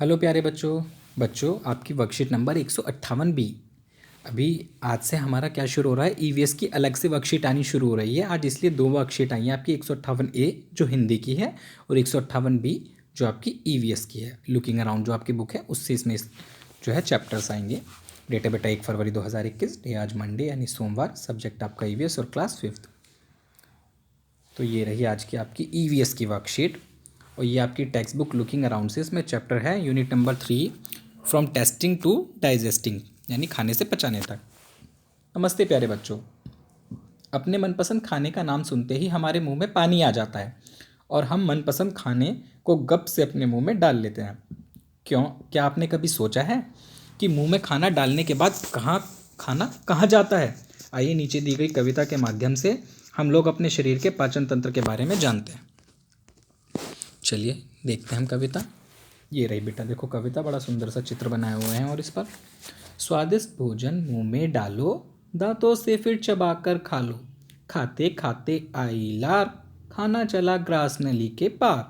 Hello प्यारे बच्चों आपकी वर्कशीट नंबर 158 बी। अभी आज से हमारा क्या शुरू हो रहा है, ईवीएस की अलग से वर्कशीट आनी शुरू हो रही है आज। इसलिए दो वर्कशीट आई हैं आपकी, 158 ए जो हिंदी की है और 158 बी जो आपकी ईवीएस की है। लुकिंग अराउंड जो आपकी बुक है उससे इसमें जो है चैप्टर्स आएंगे। डेट है बेटा 1 फरवरी 2021, डे आज मंडे यानी सोमवार, सब्जेक्ट आपका ईवीएस और क्लास 5th। तो ये रही आज की आपकी ईवीएस की वर्कशीट और ये आपकी टेक्स्ट बुक लुकिंग अराउंड से इसमें चैप्टर है unit number 3, from testing to digesting, यानी खाने से पचाने तक। नमस्ते प्यारे बच्चों, अपने मनपसंद खाने का नाम सुनते ही हमारे मुंह में पानी आ जाता है और हम मनपसंद खाने को गप से अपने मुंह में डाल लेते हैं। क्या आपने कभी सोचा है कि मुंह में खाना डालने के बाद खाना कहाँ जाता है? आइए नीचे दी गई कविता के माध्यम से हम लोग अपने शरीर के पाचन तंत्र के बारे में जानते हैं। चलिए देखते हैं हम कविता। ये रही बेटा, देखो कविता, बड़ा सुंदर सा चित्र बनाए हुए हैं और इस पर स्वादिष्ट भोजन मुंह में डालो, दांतों से फिर चबाकर खा लो, खाते खाते आई लार, खाना चला ग्रास नली के पार,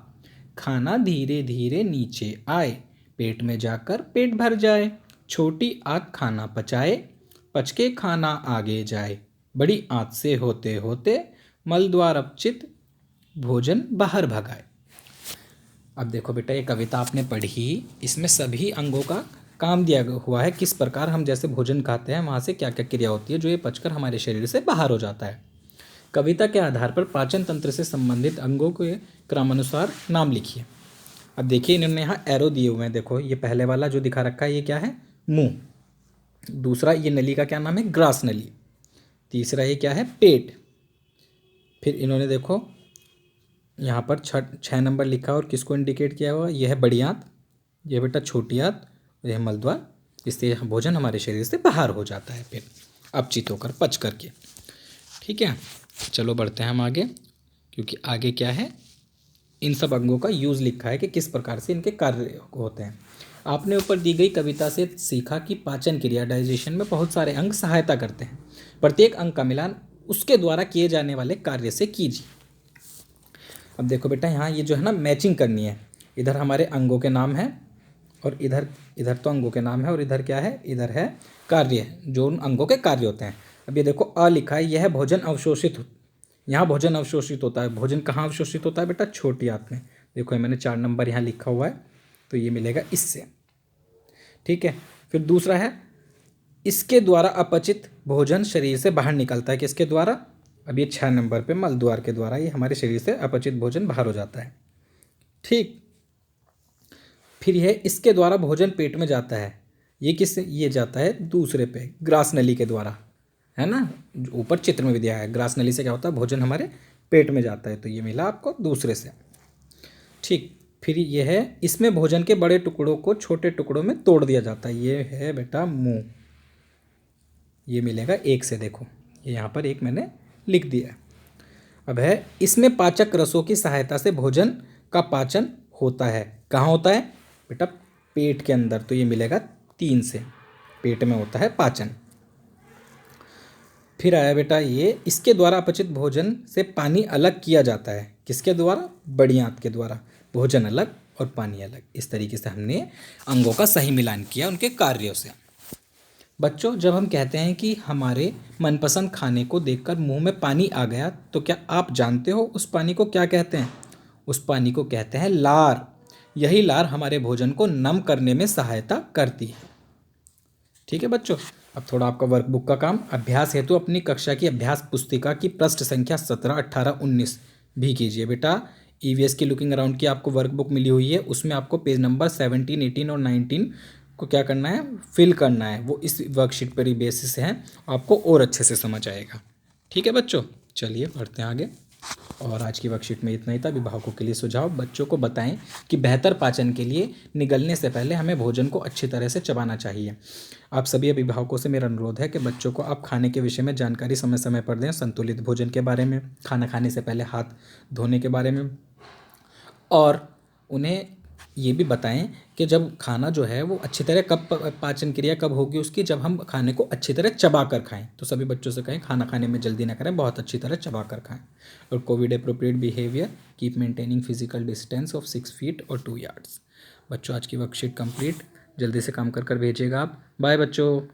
खाना धीरे धीरे नीचे आए, पेट में जाकर पेट भर जाए, छोटी आँख खाना पचाए, पचके खाना आगे जाए, बड़ी आँच से होते होते मलद्वार अपचित भोजन बाहर भगाए। अब देखो बेटा, ये कविता आपने पढ़ी, इसमें सभी अंगों का काम दिया हुआ है, किस प्रकार हम जैसे भोजन खाते हैं वहाँ से क्या क्या क्रिया होती है जो ये पचकर हमारे शरीर से बाहर हो जाता है। कविता के आधार पर पाचन तंत्र से संबंधित अंगों के क्रमानुसार नाम लिखिए। अब देखिए इन्होंने यहाँ एरो दिए हुए हैं। देखो ये पहले वाला जो दिखा रखा है ये क्या है? मुंह। दूसरा ये नली का क्या नाम है? ग्रास नली। तीसरा ये क्या है? पेट। फिर इन्होंने देखो यहाँ पर 6 नंबर लिखा और किसको इंडिकेट किया हुआ? यह है बड़ी आंत, यह बेटा छोटी आंत, यह मलद्वार। इससे भोजन हमारे शरीर से बाहर हो जाता है फिर अपचित होकर, पच करके। ठीक है, चलो बढ़ते हैं हम आगे, क्योंकि आगे क्या है, इन सब अंगों का यूज़ लिखा है कि किस प्रकार से इनके कार्य होते हैं। आपने ऊपर दी गई कविता से सीखा कि पाचन क्रिया डाइजेशन में बहुत सारे अंग सहायता करते हैं। प्रत्येक अंग का मिलान उसके द्वारा किए जाने वाले कार्य से कीजिए। अब देखो बेटा, यहाँ ये जो है ना मैचिंग करनी है। इधर हमारे अंगों के नाम हैं और इधर तो अंगों के नाम है और इधर क्या है? इधर है कार्य, जो उन अंगों के कार्य होते हैं। अब ये देखो अ लिखा है, यह भोजन अवशोषित, यहाँ भोजन अवशोषित होता है। भोजन कहाँ अवशोषित होता है बेटा? छोटी आंत में। देखो मैंने 4 नंबर यहाँ लिखा हुआ है, तो ये मिलेगा इससे। ठीक है, फिर दूसरा है इसके द्वारा अपचित भोजन शरीर से बाहर निकलता है। किसके द्वारा? अब ये 6 नंबर पे मलद्वार के द्वारा ये हमारे शरीर से अपचित भोजन बाहर हो जाता है। ठीक, फिर यह इसके द्वारा भोजन पेट में जाता है। ये किससे? ये जाता है दूसरे पे, ग्रास नली के द्वारा, है ना। ऊपर चित्र में भी दिया है, ग्रास नली से क्या होता है? भोजन हमारे पेट में जाता है, तो ये मिला आपको दूसरे से। ठीक, फिर ये है इसमें भोजन के बड़े टुकड़ों को छोटे टुकड़ों में तोड़ दिया जाता है। ये है बेटा मुंह, ये मिलेगा 1 से। देखो ये यहाँ पर 1 मैंने लिख दिया है। अब है इसमें पाचक रसों की सहायता से भोजन का पाचन होता है। कहाँ होता है बेटा? पेट के अंदर, तो ये मिलेगा 3 से। पेट में होता है पाचन। फिर आया बेटा ये इसके द्वारा अपचित भोजन से पानी अलग किया जाता है। किसके द्वारा? बड़ी आंत के द्वारा। भोजन अलग और पानी अलग। इस तरीके से हमने अंगों का सही मिलान किया उनके कार्यों से। बच्चों, जब हम कहते हैं कि हमारे मनपसंद खाने को देखकर मुंह में पानी आ गया, तो क्या आप जानते हो उस पानी को क्या कहते हैं? उस पानी को कहते हैं लार। यही लार हमारे भोजन को नम करने में सहायता करती है। ठीक है बच्चों, अब थोड़ा आपका वर्कबुक का काम। अभ्यास हेतु अपनी कक्षा की अभ्यास पुस्तिका की पृष्ठ संख्या 17, 18, 19 भी कीजिए बेटा। ईवीएस की लुकिंग अराउंड की आपको वर्कबुक मिली हुई है, उसमें आपको पेज नंबर 17, 18 और 19 को क्या करना है? फिल करना है। वो इस वर्कशीट पर ही बेसिस है, आपको और अच्छे से समझ आएगा। ठीक है बच्चों, चलिए बढ़ते हैं आगे। और आज की वर्कशीट में इतना ही था। अभिभावकों के लिए सुझाव: बच्चों को बताएं कि बेहतर पाचन के लिए निगलने से पहले हमें भोजन को अच्छी तरह से चबाना चाहिए। आप सभी अभिभावकों से मेरा अनुरोध है कि बच्चों को आप खाने के विषय में जानकारी समय समय पर दें। संतुलित भोजन के बारे में, खाना खाने से पहले हाथ धोने के बारे में, और उन्हें ये भी बताएं कि जब खाना जो है वो अच्छी तरह कब पाचन क्रिया कब होगी उसकी? जब हम खाने को अच्छी तरह चबा कर खाएं। तो सभी बच्चों से कहें खाना खाने में जल्दी ना करें, बहुत अच्छी तरह चबा कर खाएं। और Covid appropriate behaviour, keep maintaining physical distance of 6 feet और 2 यार्ड्स। बच्चों आज की वर्कशीट कंप्लीट, जल्दी से काम कर कर भेजिएगा आप। बाय बच्चों।